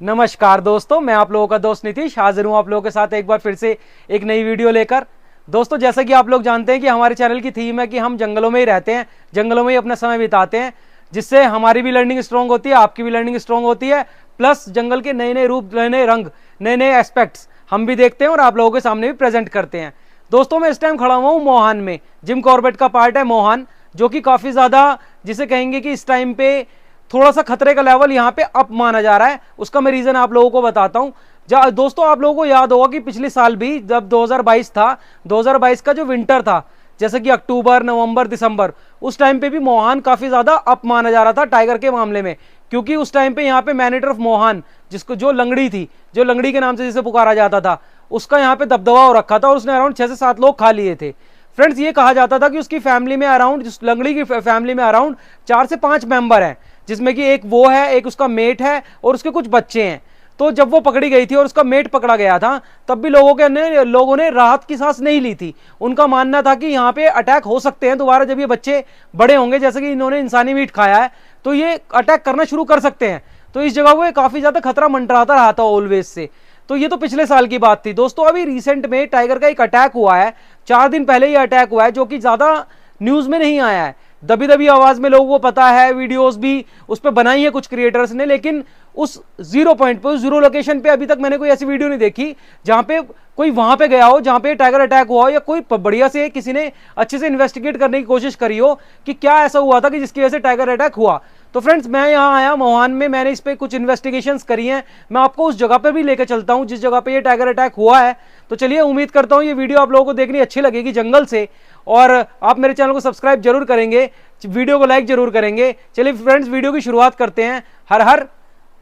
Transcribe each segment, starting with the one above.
नमस्कार दोस्तों, मैं आप लोगों का दोस्त नीतीश हाजिर हूं आप लोगों के साथ एक बार फिर से एक नई वीडियो लेकर। दोस्तों, जैसा कि आप लोग जानते हैं कि हमारे चैनल की थीम है कि हम जंगलों में ही रहते हैं, जंगलों में ही अपना समय बिताते हैं, जिससे हमारी भी लर्निंग स्ट्रांग होती है, आपकी भी लर्निंग स्ट्रांग होती है। प्लस जंगल के नए नए रूप, नए नए रंग, नए नए एस्पेक्ट्स हम भी देखते हैं और आप लोगों के सामने भी प्रेजेंट करते हैं। दोस्तों, मैं इस टाइम खड़ा हुआ हूँ मोहान में। जिम कॉर्बेट का पार्ट है मोहान, जो कि काफ़ी ज़्यादा, जिसे कहेंगे कि इस टाइम पे थोड़ा सा खतरे का लेवल यहाँ पे अप माना जा रहा है। उसका मैं रीजन आप लोगों को बताता हूँ। दोस्तों, आप लोगों को याद होगा कि पिछले साल भी जब 2022 था, 2022 का जो विंटर था, जैसे कि अक्टूबर, नवंबर, दिसंबर, उस टाइम पे भी मोहान काफी ज्यादा अप माना जा रहा था टाइगर के मामले में। क्योंकि उस टाइम पे यहाँ पे मैनेटर ऑफ मोहान, जिसको जो लंगड़ी थी, जो लंगड़ी के नाम से जिसे पुकारा जाता था, उसका यहाँ पे दबदबा हो रखा था और उसने अराउंड 6 से 7 लोग खा लिए थे। फ्रेंड्स, ये कहा जाता था कि उसकी फैमिली में अराउंड, जिस लंगड़ी की फैमिली में अराउंड 4 से 5 मेंबर हैं, जिसमें कि एक वो है, एक उसका मेट है और उसके कुछ बच्चे हैं। तो जब वो पकड़ी गई थी और उसका मेट पकड़ा गया था, तब भी लोगों ने राहत की सांस नहीं ली थी। उनका मानना था कि यहाँ पे अटैक हो सकते हैं दोबारा, जब ये बच्चे बड़े होंगे, जैसे कि इन्होंने इंसानी मीट खाया है, तो ये अटैक करना शुरू कर सकते हैं। तो इस जगह को काफी ज्यादा खतरा मंडराता रहा था ऑलवेज से। तो ये तो पिछले साल की बात थी। दोस्तों, अभी रिसेंट में टाइगर का एक अटैक हुआ है, 4 दिन पहले ये अटैक हुआ है, जो कि ज्यादा न्यूज में नहीं आया है। दबी दबी आवाज में लोगों को पता है, वीडियोस भी उस पर बनाई है कुछ क्रिएटर्स ने, लेकिन उस जीरो पॉइंट पे, उस जीरो लोकेशन पे अभी तक मैंने कोई ऐसी वीडियो नहीं देखी जहां पे कोई वहां पे गया हो, जहां पे टाइगर अटैक हुआ हो, या कोई बढ़िया से किसी ने अच्छे से इन्वेस्टिगेट करने की कोशिश करी हो कि क्या ऐसा हुआ था कि जिसकी वजह से टाइगर अटैक हुआ। तो फ्रेंड्स, मैं यहाँ आया मोहान में, मैंने इस पर कुछ इन्वेस्टिगेशंस करी हैं। मैं आपको उस जगह पे भी लेकर चलता हूँ जिस जगह पे ये टाइगर अटैक हुआ है। तो चलिए, उम्मीद करता हूँ ये वीडियो आप लोगों को देखनी अच्छी लगेगी जंगल से, और आप मेरे चैनल को सब्सक्राइब जरूर करेंगे, वीडियो को लाइक जरूर करेंगे। चलिए फ्रेंड्स, वीडियो की शुरुआत करते हैं। हर हर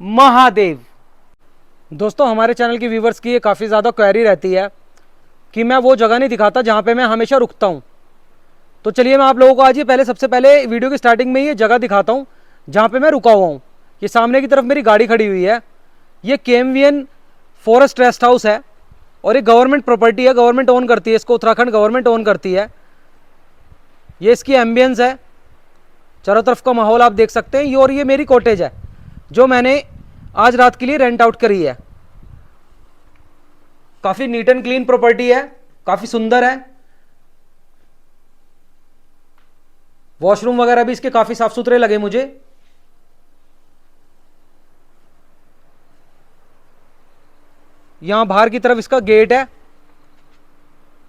महादेव। दोस्तों, हमारे चैनल के व्यूवर्स की ये काफ़ी ज़्यादा क्वेरी रहती है कि मैं वो जगह नहीं दिखाता जहाँ पे मैं हमेशा रुकता हूँ। तो चलिए, मैं आप लोगों को आज ये सबसे पहले वीडियो की स्टार्टिंग में ये जगह दिखाता हूँ जहाँ पे मैं रुका हुआ हूँ। ये सामने की तरफ मेरी गाड़ी खड़ी हुई है। ये केएमवीएन फॉरेस्ट रेस्ट हाउस है और ये गवर्नमेंट प्रॉपर्टी है, गवर्नमेंट ओन करती है इसको, उत्तराखंड गवर्नमेंट ओन करती है। ये इसकी एम्बियंस है, चारों तरफ का माहौल आप देख सकते हैं। और ये मेरी कॉटेज है जो मैंने आज रात के लिए रेंट आउट करी है। काफ़ी नीट एंड क्लीन प्रॉपर्टी है, काफ़ी सुंदर है। वॉशरूम वगैरह भी इसके काफ़ी साफ सुथरे लगे मुझे। यहां बाहर की तरफ इसका गेट है।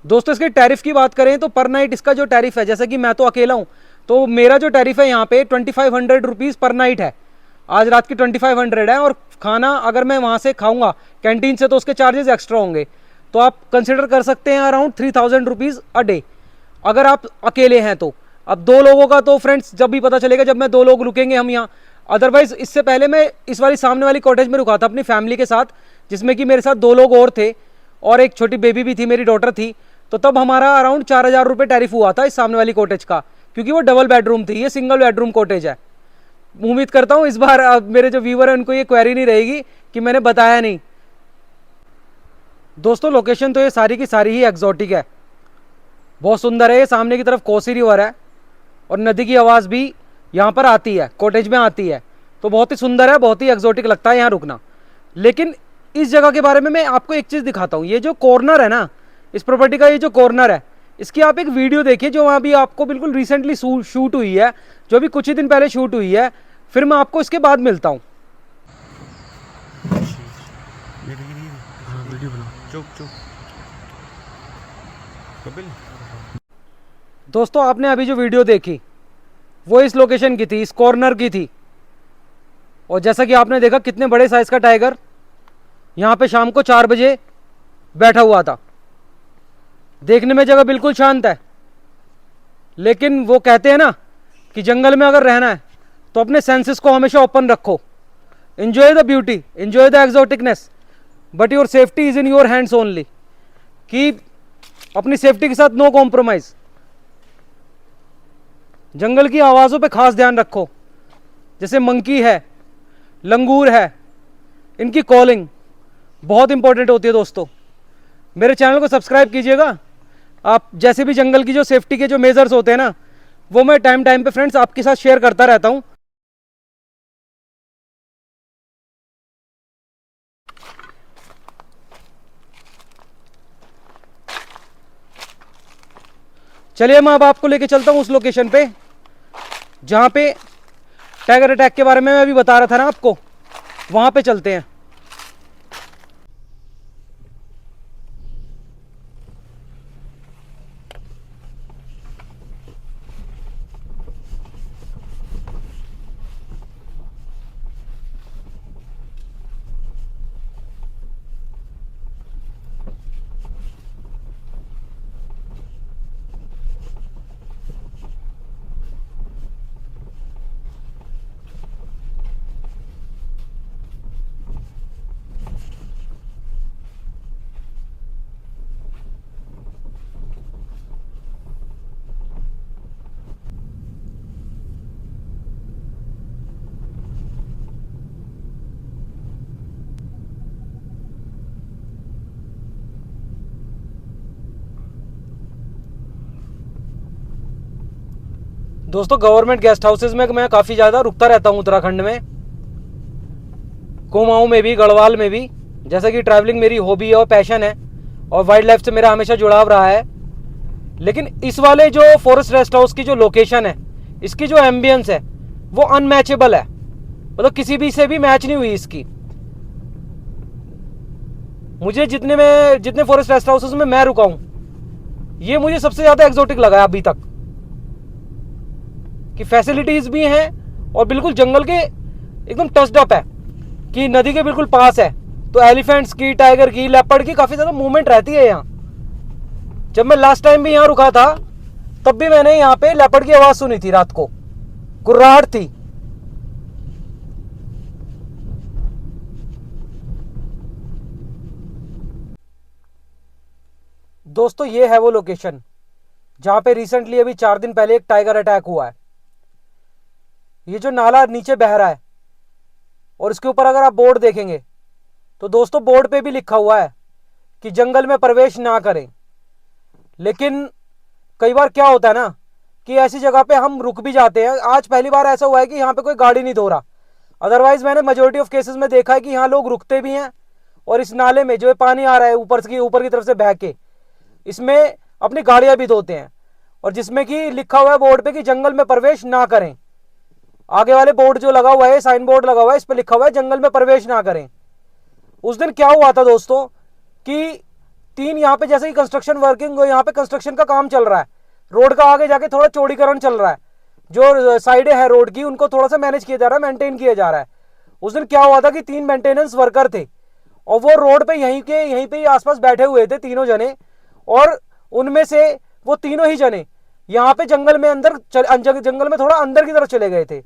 दोस्तों, इसके टैरिफ की बात करें तो पर नाइट इसका जो टैरिफ है, जैसे कि मैं तो अकेला हूं, तो मेरा जो टैरिफ है यहाँ पे 2500 रुपीज़ पर नाइट है। आज रात की 2500 है। और खाना अगर मैं वहाँ से खाऊंगा कैंटीन से, तो उसके चार्जेस एक्स्ट्रा होंगे। तो आप कंसिडर कर सकते हैं अराउंड 3000 रुपीज़ अ डे, अगर आप अकेले हैं तो। अब 2 लोगों का तो फ्रेंड्स जब भी पता चलेगा, जब मैं 2 लोग रुकेंगे हम यहाँ। अदरवाइज इससे पहले मैं इस वाली सामने वाली कॉटेज में रुका था अपनी फैमिली के साथ, जिसमें कि मेरे साथ 2 लोग और थे और एक छोटी बेबी भी थी, मेरी डॉटर थी। तो तब हमारा अराउंड 4000 रुपये टैरिफ हुआ था इस सामने वाली कॉटेज का, क्योंकि वो डबल बेडरूम थी, ये सिंगल बेडरूम कॉटेज है। उम्मीद करता हूँ इस बार मेरे जो व्यूवर है उनको ये क्वेरी नहीं रहेगी कि मैंने बताया नहीं। दोस्तों, लोकेशन तो ये सारी की सारी ही एग्जॉटिक है, बहुत सुंदर है। ये सामने की तरफ कोसी रिवर है और नदी की आवाज़ भी यहाँ पर आती है, कॉटेज में आती है। तो बहुत ही सुंदर है, बहुत ही एग्जॉटिक लगता है यहाँ रुकना। लेकिन इस जगह के बारे में मैं आपको एक चीज़ दिखाता हूँ। ये जो कॉर्नर है ना, इस प्रॉपर्टी का ये जो कॉर्नर है, इसकी आप एक वीडियो देखिए जो वहाँ भी आपको बिल्कुल रिसेंटली शूट हुई है, जो भी कुछ ही दिन पहले शूट हुई है। फिर मैं आपको इसके बाद मिलता हूँ। दोस्तों, आपने अभी जो वीडियो देखी वो इस लोकेशन की थी, इस कॉर्नर की थी। और जैसा कि आपने देखा कितने बड़े साइज का टाइगर यहाँ पे शाम को 4 बजे बैठा हुआ था। देखने में जगह बिल्कुल शांत है, लेकिन वो कहते हैं ना कि जंगल में अगर रहना है तो अपने सेंसेस को हमेशा ओपन रखो। Enjoy the beauty, enjoy the exoticness, but your safety is in your hands only. कि अपनी सेफ्टी के साथ नो कॉम्प्रोमाइज। जंगल की आवाज़ों पे खास ध्यान रखो, जैसे मंकी है, लंगूर है, इनकी कॉलिंग बहुत इंपॉर्टेंट होती है। दोस्तों, मेरे चैनल को सब्सक्राइब कीजिएगा। आप जैसे भी जंगल की जो सेफ्टी के जो मेजर्स होते हैं ना, वो मैं टाइम टाइम पे फ्रेंड्स आपके साथ शेयर करता रहता हूँ। चलिए मैं अब आपको लेके चलता हूँ उस लोकेशन पे जहाँ पे टाइगर अटैक के बारे में मैं अभी बता रहा था ना आपको, वहाँ पे चलते हैं। दोस्तों गवर्नमेंट गेस्ट हाउसेज में मैं काफ़ी ज़्यादा रुकता रहता हूँ उत्तराखंड में, कुमाऊँ में भी, गढ़वाल में भी। जैसे कि ट्रैवलिंग मेरी हॉबी है और पैशन है और वाइल्ड लाइफ से मेरा हमेशा जुड़ाव रहा है। लेकिन इस वाले जो फॉरेस्ट रेस्ट हाउस की जो लोकेशन है, इसकी जो एम्बियंस है वो अनमैचेबल है, मतलब किसी भी से भी मैच नहीं हुई इसकी। मुझे जितने फॉरेस्ट रेस्ट हाउसेज में मैं रुका हूँ, ये मुझे सबसे ज़्यादा एक्सोटिक लगा है अभी तक, कि फैसिलिटीज भी हैं और बिल्कुल जंगल के एकदम टच्ड अप है, कि नदी के बिल्कुल पास है। तो एलिफेंट्स की, टाइगर की, लेपर्ड की काफ़ी ज़्यादा मूवमेंट रहती है यहाँ। जब मैं लास्ट टाइम भी यहाँ रुका था तब भी मैंने यहाँ पे लेपर्ड की आवाज़ सुनी थी, रात को कुर्राहट थी। दोस्तों ये है वो लोकेशन जहाँ पे रिसेंटली अभी 4 दिन पहले एक टाइगर अटैक हुआ है। ये जो नाला नीचे बह रहा है और इसके ऊपर अगर आप बोर्ड देखेंगे तो दोस्तों बोर्ड पे भी लिखा हुआ है कि जंगल में प्रवेश ना करें। लेकिन कई बार क्या होता है ना कि ऐसी जगह पे हम रुक भी जाते हैं। आज पहली बार ऐसा हुआ है कि यहाँ पे कोई गाड़ी नहीं धो रहा, अदरवाइज मैंने मेजोरिटी ऑफ केसेस में देखा है कि यहाँ लोग रुकते भी हैं और इस नाले में जो पानी आ रहा है ऊपर की तरफ से बह के, इसमें अपनी गाड़ियां भी धोते हैं। और जिसमें कि लिखा हुआ है बोर्ड पे कि जंगल में प्रवेश ना करें। आगे वाले बोर्ड जो लगा हुआ है, साइन बोर्ड लगा हुआ है, इस पे लिखा हुआ है जंगल में प्रवेश ना करें। उस दिन क्या हुआ था दोस्तों कि 3 यहाँ पे जैसे ही कंस्ट्रक्शन वर्किंग, यहाँ पे कंस्ट्रक्शन का काम चल रहा है, रोड का आगे जाके थोड़ा चौड़ीकरण चल रहा है, जो साइडें है रोड की उनको थोड़ा सा मैनेज किया जा रहा है, मेंटेन किया जा रहा है। उस दिन क्या हुआ था कि 3 मेंटेनेंस वर्कर थे और वो रोड पे यहीं पे आसपास बैठे हुए थे, तीनों जने। और उनमें से वो तीनों ही जने यहाँ पे जंगल में थोड़ा अंदर की तरफ चले गए थे।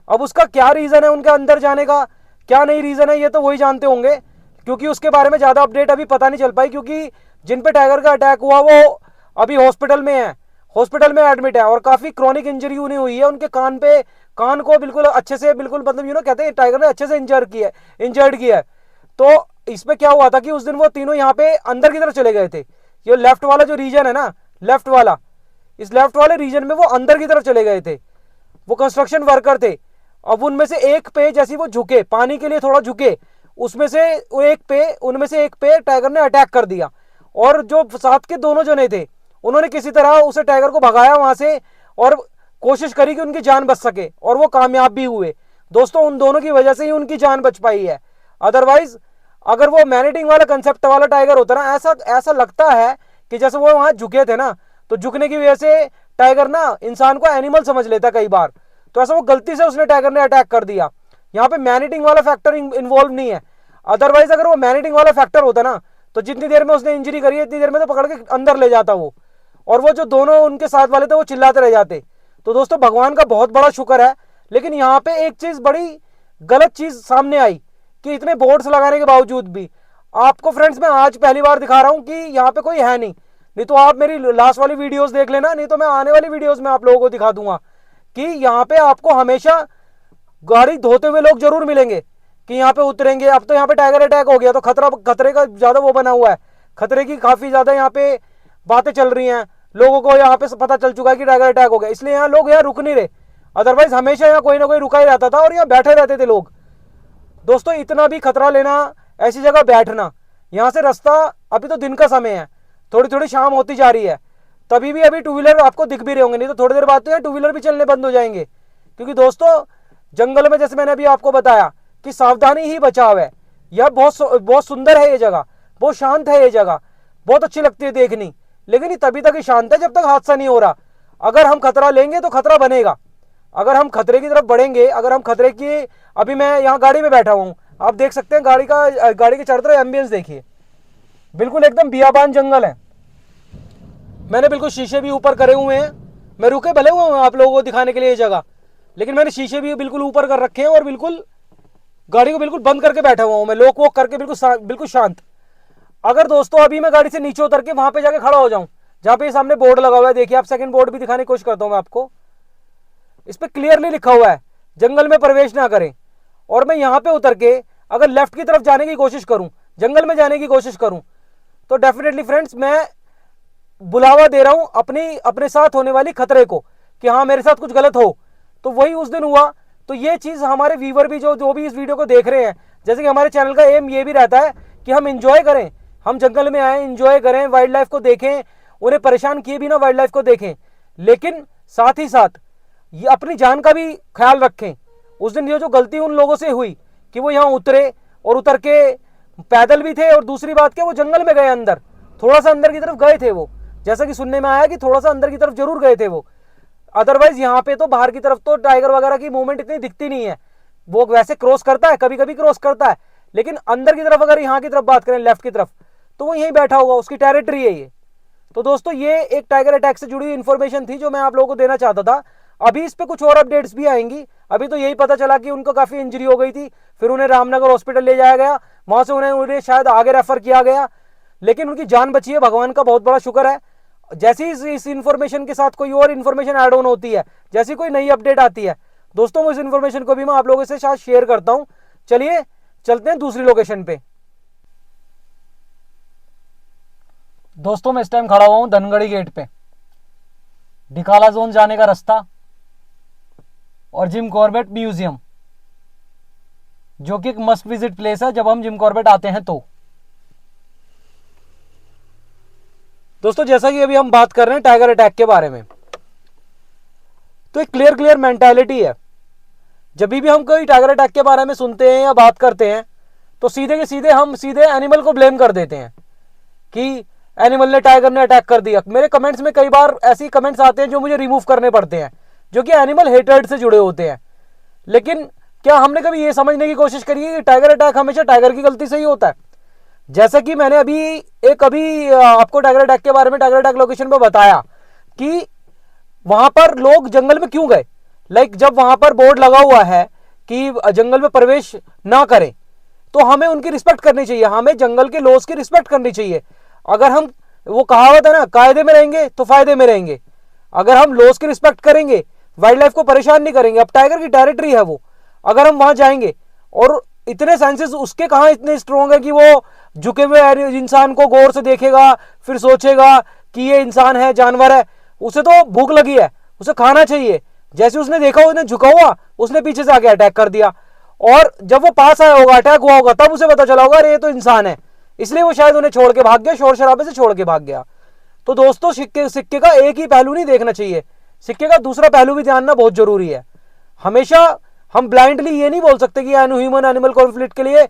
अब उसका क्या रीजन है उनके अंदर जाने का, क्या नहीं रीजन है, ये तो वही जानते होंगे, क्योंकि उसके बारे में ज्यादा अपडेट अभी पता नहीं चल पाई। क्योंकि जिन पे टाइगर का अटैक हुआ वो अभी हॉस्पिटल में है, हॉस्पिटल में एडमिट है और काफी क्रॉनिक इंजरी उन्हें हुई है। उनके कान को बिल्कुल अच्छे से, बिल्कुल मतलब कहते हैं टाइगर ने अच्छे से इंजर्ड किया है। तो इसमें क्या हुआ था कि उस दिन वो तीनों यहाँ पे अंदर की तरफ चले गए थे। ये लेफ्ट वाला जो रीजन है ना, लेफ्ट वाला, इस लेफ्ट वाले रीजन में वो अंदर की तरफ चले गए थे। वो कंस्ट्रक्शन वर्कर थे। अब उनमें से एक पे जैसे वो झुके, पानी के लिए थोड़ा झुके, उनमें से एक पे टाइगर ने अटैक कर दिया। और जो साथ के दोनों जने थे उन्होंने किसी तरह उसे टाइगर को भगाया वहां से और कोशिश करी कि उनकी जान बच सके, और वो कामयाब भी हुए। दोस्तों उन दोनों की वजह से ही उनकी जान बच पाई है। अदरवाइज अगर वो मैनेटिंग वाला कंसेप्ट वाला टाइगर होता ना, ऐसा लगता है कि जैसे वो वहां झुके थे ना, तो झुकने की वजह से टाइगर ना इंसान को एनिमल समझ लेता कई बार। तो ऐसा वो गलती से उसने टाइगर ने अटैक कर दिया। यहाँ पे मैनेटिंग वाला फैक्टर इन्वॉल्व नहीं है। अदरवाइज अगर वो मैनेटिंग वाला फैक्टर होता ना, तो जितनी देर में उसने इंजरी करी है इतनी देर में तो पकड़ के अंदर ले जाता वो, और वो जो दोनों उनके साथ वाले थे वो चिल्लाते रह जाते। तो दोस्तों भगवान का बहुत बड़ा शुक्र है। लेकिन यहाँ पे एक चीज, बड़ी गलत चीज सामने आई कि इतने बोर्ड्स लगाने के बावजूद भी, आपको फ्रेंड्स मैं आज पहली बार दिखा रहा हूं कि यहाँ पे कोई है नहीं तो आप मेरी लास्ट वाली वीडियोस देख लेना, नहीं तो मैं आने वाली वीडियोस में आप लोगों को दिखा दूंगा कि यहाँ पे आपको हमेशा गाड़ी धोते हुए लोग जरूर मिलेंगे कि यहाँ पे उतरेंगे। अब तो यहाँ पे टाइगर अटैक हो गया तो खतरे का ज्यादा वो बना हुआ है, खतरे की काफी ज्यादा यहाँ पे बातें चल रही हैं। लोगों को यहाँ पे पता चल चुका है कि टाइगर अटैक हो गया, इसलिए यहाँ लोग यहाँ रुक नहीं रहे। अदरवाइज हमेशा यहाँ कोई ना कोई रुका ही रहता था और यहाँ बैठे रहते थे लोग। दोस्तों इतना भी खतरा लेना, ऐसी जगह बैठना, यहाँ से रास्ता, अभी तो दिन का समय है, थोड़ी थोड़ी शाम होती जा रही है, तभी भी अभी टू व्हीलर आपको दिख भी रहे होंगे, नहीं तो थोड़ी देर बाद तो यार टू व्हीलर भी चलने बंद हो जाएंगे। क्योंकि दोस्तों जंगल में जैसे मैंने अभी आपको बताया कि सावधानी ही बचाव है। यह बहुत सुंदर है, ये जगह बहुत शांत है, ये जगह बहुत अच्छी लगती है देखनी, लेकिन ये तभी तक ही शांत है जब तक हादसा नहीं हो रहा। अगर हम खतरा लेंगे तो खतरा बनेगा। अगर हम खतरे की तरफ बढ़ेंगे, अगर हम खतरे की, अभी मैं यहाँ गाड़ी में बैठा हुआ हूँ, आप देख सकते हैं गाड़ी के चारों तरफ एम्बियंस देखिए, बिल्कुल एकदम बियाबान जंगल है। मैंने बिल्कुल शीशे भी ऊपर करे हुए हैं, मैं रुके भले हुआ हूँ आप लोगों को दिखाने के लिए ये जगह, लेकिन मैंने शीशे भी बिल्कुल ऊपर कर रखे हैं और बिल्कुल गाड़ी को बिल्कुल बंद करके बैठा हुआ हूँ मैं, लॉक वॉक करके बिल्कुल शांत। अगर दोस्तों अभी मैं गाड़ी से नीचे उतर के वहां पे जाके खड़ा हो जाऊं, जहां पे सामने बोर्ड लगा हुआ है, देखिए आप, सेकंड बोर्ड भी दिखाने की कोशिश करता हूं मैं आपको, इस पे क्लियरली लिखा हुआ है जंगल में प्रवेश ना करें। और मैं यहां पे उतर के अगर लेफ्ट की तरफ जाने की कोशिश करूं, जंगल में जाने की कोशिश करूं, तो डेफिनेटली फ्रेंड्स मैं बुलावा दे रहा हूं अपने साथ होने वाली खतरे को, कि हाँ मेरे साथ कुछ गलत हो। तो वही उस दिन हुआ। तो ये चीज हमारे व्यूवर भी जो भी इस वीडियो को देख रहे हैं, जैसे कि हमारे चैनल का एम ये भी रहता है कि हम इंजॉय करें, हम जंगल में आए, इंजॉय करें, वाइल्ड लाइफ को देखें, उन्हें परेशान किए बिना वाइल्ड लाइफ को देखें, लेकिन साथ ही साथ ये अपनी जान का भी ख्याल रखें। उस दिन ये जो गलती उन लोगों से हुई कि वो यहाँ उतरे और उतर के पैदल भी थे, और दूसरी बात क्या, वो जंगल में गए, अंदर थोड़ा सा अंदर की तरफ गए थे वो, जैसा कि सुनने में आया कि थोड़ा सा अंदर की तरफ जरूर गए थे वो। अदरवाइज यहाँ पे तो बाहर की तरफ तो टाइगर वगैरह की मूवमेंट इतनी दिखती नहीं है, वो वैसे क्रॉस करता है, कभी कभी क्रॉस करता है, लेकिन अंदर की तरफ अगर यहाँ की तरफ बात करें, लेफ्ट की तरफ, तो वो यहीं बैठा हुआ, उसकी टेरिटरी है ये। तो दोस्तों ये एक टाइगर अटैक से जुड़ी हुई इन्फॉर्मेशन थी जो मैं आप लोगों को देना चाहता था। अभी इस पे कुछ और अपडेट्स भी आएंगी। अभी तो यही पता चला कि उनको काफी इंजरी हो गई थी, फिर उन्हें रामनगर हॉस्पिटल ले जाया गया, वहां से उन्हें शायद आगे रेफर किया गया, लेकिन उनकी जान बची है, भगवान का बहुत बड़ा शुक्र है। जैसी इस इन्फॉर्मेशन के साथ कोई और इन्फॉर्मेशन ऐड ऑन होती है, जैसी कोई नई अपडेट आती है दोस्तों, वो इस इन्फॉर्मेशन को भी मैं आप लोगों से शायद शेयर करता हूं। चलिए चलते हैं दूसरी लोकेशन पे। दोस्तों मैं इस टाइम खड़ा हुआ हूं धनगढ़ी गेट पे, डिकाला जोन जाने का रास्ता और जिम कॉर्बेट म्यूजियम, जो कि एक मस्ट विजिट प्लेस है जब हम जिम कॉर्बेट आते हैं। तो दोस्तों जैसा कि अभी हम बात कर रहे हैं टाइगर अटैक के बारे में, तो एक क्लियर मेंटालिटी है, जब भी हम कोई टाइगर अटैक के बारे में सुनते हैं या बात करते हैं, तो सीधे के सीधे हम एनिमल को ब्लेम कर देते हैं कि एनिमल ने, टाइगर ने अटैक कर दिया। मेरे कमेंट्स में कई बार ऐसे कमेंट्स आते हैं जो मुझे रिमूव करने पड़ते हैं, जो कि एनिमल हेटर्ड से जुड़े होते हैं। लेकिन क्या हमने कभी ये समझने की कोशिश करी है कि टाइगर अटैक हमेशा टाइगर की गलती से ही होता है? जैसा कि मैंने अभी आपको टाइगर अटैक के बारे में, टाइगर अटैक लोकेशन पे बताया कि वहां पर लोग जंगल में क्यों गए। जब वहां पर बोर्ड लगा हुआ है कि जंगल में प्रवेश ना करें, तो हमें उनकी रिस्पेक्ट करनी चाहिए, हमें जंगल के लॉज की रिस्पेक्ट करनी चाहिए। अगर हम, वो कहावत है ना, कायदे में रहेंगे तो फायदे में रहेंगे। अगर हम लॉज की रिस्पेक्ट करेंगे, वाइल्ड लाइफ को परेशान नहीं करेंगे, अब टाइगर की टेरिटरी है वो, अगर हम वहां जाएंगे, और इतने सेंसेस उसके कहां इतने स्ट्रॉन्ग है कि वो झुके हुए इंसान को गौर से देखेगा, फिर सोचेगा कि ये इंसान है, जानवर है, उसे तो भूख लगी है, उसे खाना चाहिए। जैसे उसने देखा, उसने झुका हुआ, उसने पीछे से आके अटैक कर दिया, और जब वो पास आया होगा, अटैक हुआ होगा, तब उसे पता चला होगा अरे ये तो इंसान है, इसलिए वो शायद उन्हें छोड़ के भाग गया, शोर शराबे से छोड़ के भाग गया। तो दोस्तों सिक्के का एक ही पहलू नहीं देखना चाहिए, सिक्के का दूसरा पहलू भी जानना बहुत जरूरी है। हमेशा हम ब्लाइंडली ये नहीं बोल सकते कि ह्यूमन एनिमल कॉन्फ्लिक्ट के लिए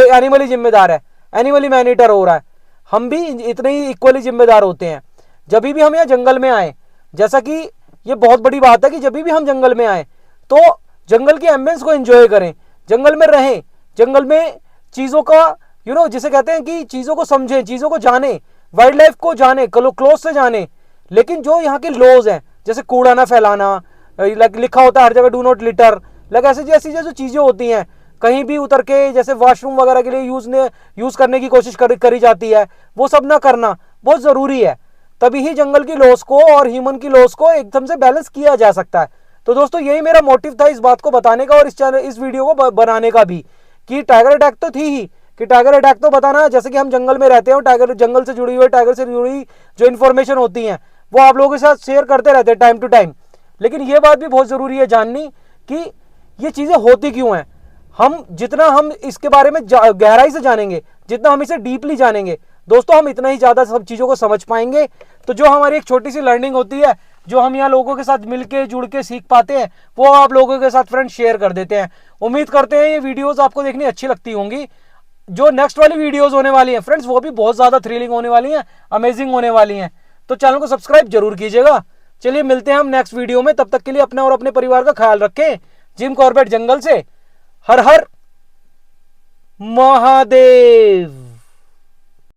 एनिमल ही जिम्मेदार है, एनिमल ही मैनीटर हो रहा है, हम भी इतने ही इक्वली जिम्मेदार होते हैं। जब भी हम यहाँ जंगल में आए, जैसा कि ये बहुत बड़ी बात है कि जब भी हम जंगल में आए तो जंगल की एम्बियंस को एंजॉय करें, जंगल में रहें, जंगल में चीजों का जिसे कहते हैं कि चीजों को समझें, चीजों को जाने, वाइल्ड लाइफ को जाने, क्लोज से जाने। लेकिन जो यहाँ के लॉज हैं, जैसे कूड़ा ना फैलाना, लिखा होता है हर जगह डू नॉट लिटर, ऐसी जो चीजें होती हैं, कहीं भी उतर के जैसे वॉशरूम वगैरह के लिए यूज करने की कोशिश करी जाती है, वो सब ना करना बहुत जरूरी है। तभी ही जंगल की लॉस को और ह्यूमन की लॉस को एकदम से बैलेंस किया जा सकता है। तो दोस्तों यही मेरा मोटिव था इस बात को बताने का और इस वीडियो को बनाने का भी, कि टाइगर अटैक तो थी ही, कि टाइगर अटैक तो बताना, जैसे कि हम जंगल में रहते हैं, टाइगर जंगल से जुड़ी हुई, टाइगर से जुड़ी जो इन्फॉर्मेशन होती है वो आप लोगों के साथ शेयर करते रहते हैं टाइम टू टाइम। लेकिन ये बात भी बहुत जरूरी है जाननी कि ये चीजें होती क्यों हैं। जितना हम इसके बारे में गहराई से जानेंगे, जितना हम इसे डीपली जानेंगे, दोस्तों हम इतना ही ज़्यादा सब चीज़ों को समझ पाएंगे। तो जो हमारी एक छोटी सी लर्निंग होती है, जो हम यहाँ लोगों के साथ मिलके जुड़ के सीख पाते हैं, वो आप लोगों के साथ फ्रेंड शेयर कर देते हैं। उम्मीद करते हैं ये वीडियोस आपको देखनी अच्छी लगती होंगी। जो नेक्स्ट वाली वीडियोस होने वाली हैं फ्रेंड्स, वो भी बहुत ज़्यादा थ्रिलिंग होने वाली हैं, अमेजिंग होने वाली हैं। तो चैनल को सब्सक्राइब जरूर कीजिएगा। चलिए मिलते हैं हम नेक्स्ट वीडियो में, तब तक के लिए अपना और अपने परिवार का ख्याल रखें। जिम कॉर्बेट जंगल से हर हर महादेव।